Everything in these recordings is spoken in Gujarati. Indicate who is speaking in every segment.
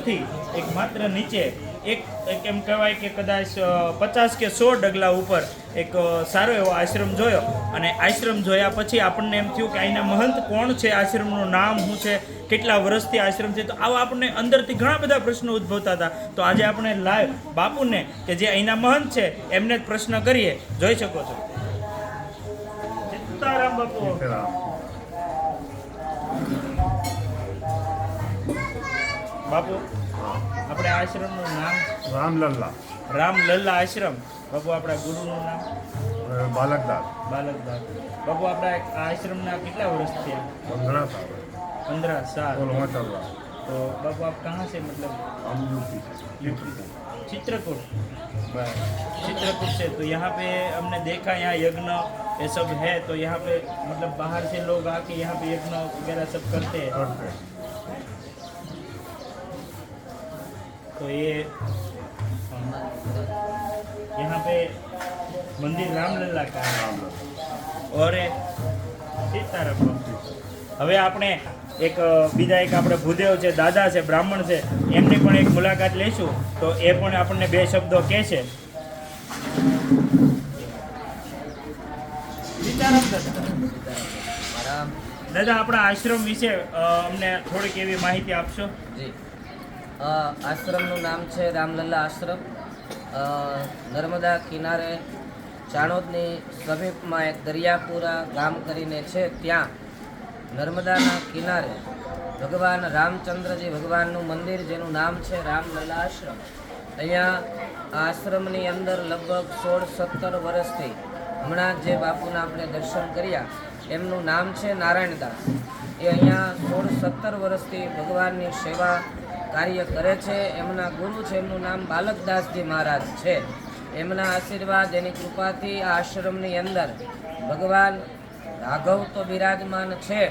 Speaker 1: ઉપરથી એક માત્ર નીચે એક એમ કહેવાય કે કદાચ 50 કે 100 ડગલા ઉપર એક સારો એવો આશ્રમ જોયો અને આશ્રમ જોયા પછી આપણને એમ થયું કે અહીંના મહંત કોણ છે, આશ્રમનું નામ શું છે, કેટલા વર્ષથી આશ્રમ છે. તો આવા આપણને અંદરથી ઘણા બધા પ્રશ્નો ઉદ્ભવતા હતા. તો આજે આપણે લાઈવ બાપુને કે જે અહીંના મહંત છે એમને જ પ્રશ્ન કરીએ. જોઈ શકો છો. સીતારામ બાપુ. બાપુ આપણે આશ્રમનું નામ
Speaker 2: રામલલ્લા.
Speaker 1: રામલલ્લા આશ્રમ. બાપુ આપણા ગુરુનું નામ
Speaker 2: બાલકદાસ.
Speaker 1: બાલકદાસ. બાપુ આપણા આ આશ્રમના કેટલા વર્ષ થયા?
Speaker 2: 15 साल.
Speaker 1: 15 साल.
Speaker 2: और वहाँ चल रहा है.
Speaker 1: तो बापू आप कहाँ से मतलब?
Speaker 2: हम यूपी से.
Speaker 1: चित्रकूट. चित्रकूट से. तो यहाँ पे हमने देखा यहाँ यज्ञ ये सब है, तो यहाँ पे मतलब बाहर से लोग आके यहाँ पे यज्ञ वगैरह सब करते हैं. तो ये यहाँ पे मंदिर रामलल्ला का है. और સીતારામ. હવે આપણે એક બીજા એક આપણે ભૂદેવ છે, દાદા છે, બ્રાહ્મણ છે, એમની પણ એક મુલાકાત લઈશું. તો એ પણ આપણને બે શબ્દો કહે છે. સીતારામ દાદા. દાદા આપણા આશ્રમ વિશે અમને થોડીક એવી માહિતી આપશો?
Speaker 3: જી, આશ્રમનું નામ છે રામલલ્લા આશ્રમ. નર્મદા કિનારે ચાણોદની સમીપમાં એક દરિયાપુરા ગામ કરીને છે. ત્યાં નર્મદાના કિનારે ભગવાન રામચંદ્રજી ભગવાનનું મંદિર, જેનું નામ છે રામલલ્લા આશ્રમ. અહીંયા આશ્રમની અંદર લગભગ 16-17 વર્ષથી હમણાં જે બાપુના આપણે દર્શન કર્યા એમનું નામ છે નારાયણદાસ. એ અહીંયા 16-17 વર્ષથી ભગવાનની સેવા કાર્ય કરે છે. એમના ગુરુ છે, એમનું નામ બાલકદાસજી મહારાજ છે. એમના આશીર્વાદ, એની કૃપાથી આ આશ્રમની અંદર ભગવાન રાઘવ તો બિરાજમાન છે,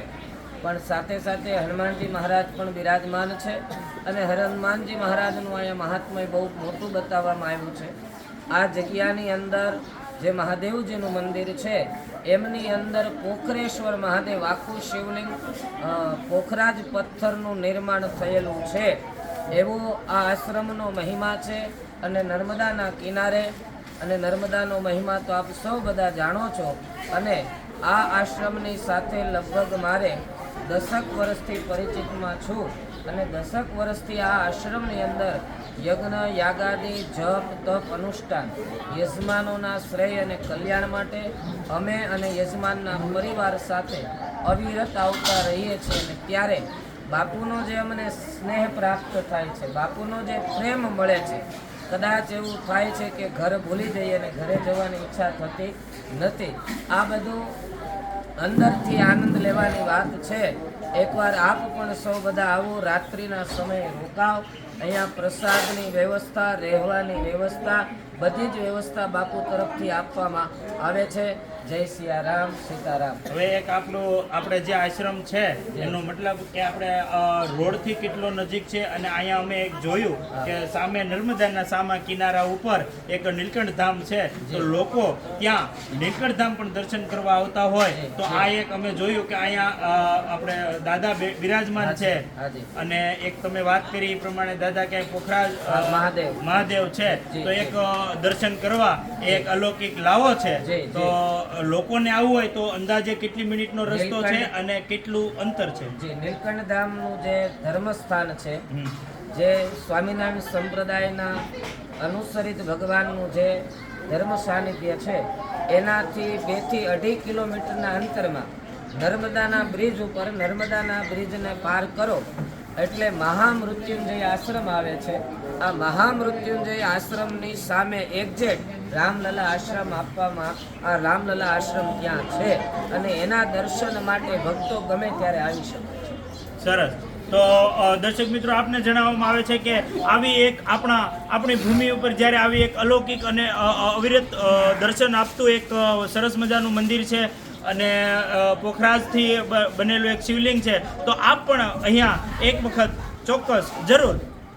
Speaker 3: પણ સાથે સાથે હનુમાનજી મહારાજ પણ બિરાજમાન છે. અને હનુમાનજી મહારાજનું અહીંયા મહાત્મય બહુ મોટું બતાવવામાં આવ્યું છે. આ જગ્યાની અંદર જે મહાદેવજીનું મંદિર છે એમની અંદર પોખરેશ્વર મહાદેવ, આખું શિવલિંગ પોખરાજ પથ્થરનું નિર્માણ થયેલું છે. એવો આ આશ્રમનો મહિમા છે. અને નર્મદાના કિનારે, અને નર્મદાનો મહિમા તો આપ સૌ બધા જાણો છો. અને આ આશ્રમની સાથે લગભગ મારે 10 વર્ષથી પરિચિતમાં છું. અને 10 વર્ષથી આ આશ્રમની અંદર યજ્ઞ, યાગાદિ, જપ, તપ, અનુષ્ઠાન, યજમાનોના શ્રેય અને કલ્યાણ માટે અમે અને યજમાનના પરિવાર સાથે અવિરત આવતા રહીએ છીએ. અને ત્યારે બાપુનો જે અમને સ્નેહ પ્રાપ્ત થાય છે, બાપુનો જે પ્રેમ મળે છે, કદાચ એવું થાય છે કે ઘર ભૂલી જઈએ અને ઘરે જવાની ઈચ્છા થતી નથી. આ બધું અંદરથી આનંદ લેવાની વાત છે. એકવાર આપ પણ સૌ બધા આવો, રાત્રિના સમયે રોકાવ. અહીંયા પ્રસાદની વ્યવસ્થા, રહેવાની વ્યવસ્થા, બધી જ વ્યવસ્થા બાપુ તરફથી આપવામાં આવે છે. જય સિયારામ, સીતારામ.
Speaker 1: હવે એક આપણે જે આશ્રમ છે એનો મતલબ કે આપણે રોડથી કેટલો નજીક છે. અને અહીંયા અમે એક જોયું કે સામે નર્મદાના સામા કિનારા ઉપર એક નીલકંઠ ધામ છે. તો લોકો ત્યાં નીલકંઠ ધામ પણ દર્શન કરવા આવતા હોય. તો આ એક અમે જોયું કે અહીંયા આપણે દાદા બિરાજમાન છે. અને એક તમે વાત કરી એ પ્રમાણે દાદા ક્યાંય પોખરાજ મહાદેવ છે. તો એક દર્શન કરવા એક અલૌકિક લાવો છે. તો લોકોને આવવું હોય તો અંદાજે કેટલી મિનિટનો રસ્તો છે અને કેટલું અંતર છે?
Speaker 3: જી, નીલકંઠ ધામનું જે ધર્મસ્થાન છે, જે સ્વામિનારાયણ સંપ્રદાયના અનુસરિત ભગવાનનું જે ધર્મ સાનિધ્ય છે, એનાથી 2 થી 2.5 કિલોમીટરના અંતરમાં નર્મદાના બ્રિજ ઉપર, નર્મદાના બ્રિજને પાર કરો એટલે મહામૃત્યુંજય આશ્રમ આવે છે. આ મહામૃત્યુંજય આશ્રમની સામે એક્ઝેક્ટ રામલલ્લા આશ્રમ આપવામાં, આ રામલલ્લા આશ્રમ ત્યાં છે. અને એના દર્શન માટે ભક્તો ગમે ત્યારે આવી શકે છે.
Speaker 1: સરસ. તો દર્શક મિત્રો, આપને જણાવવામાં આવે છે કે આવી એક આપણી ભૂમિ ઉપર જ્યારે આવી એક અલૌકિક અને અવિરત દર્શન આપતું એક સરસ મજાનું મંદિર છે અને પોખરાજથી બનેલું એક શિવલિંગ છે. તો આપ પણ અહીંયા એક વખત ચોક્કસ જરૂર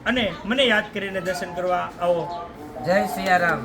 Speaker 1: અને મને યાદ કરીને દર્શન કરવા આવો.
Speaker 3: જય સિયારામ.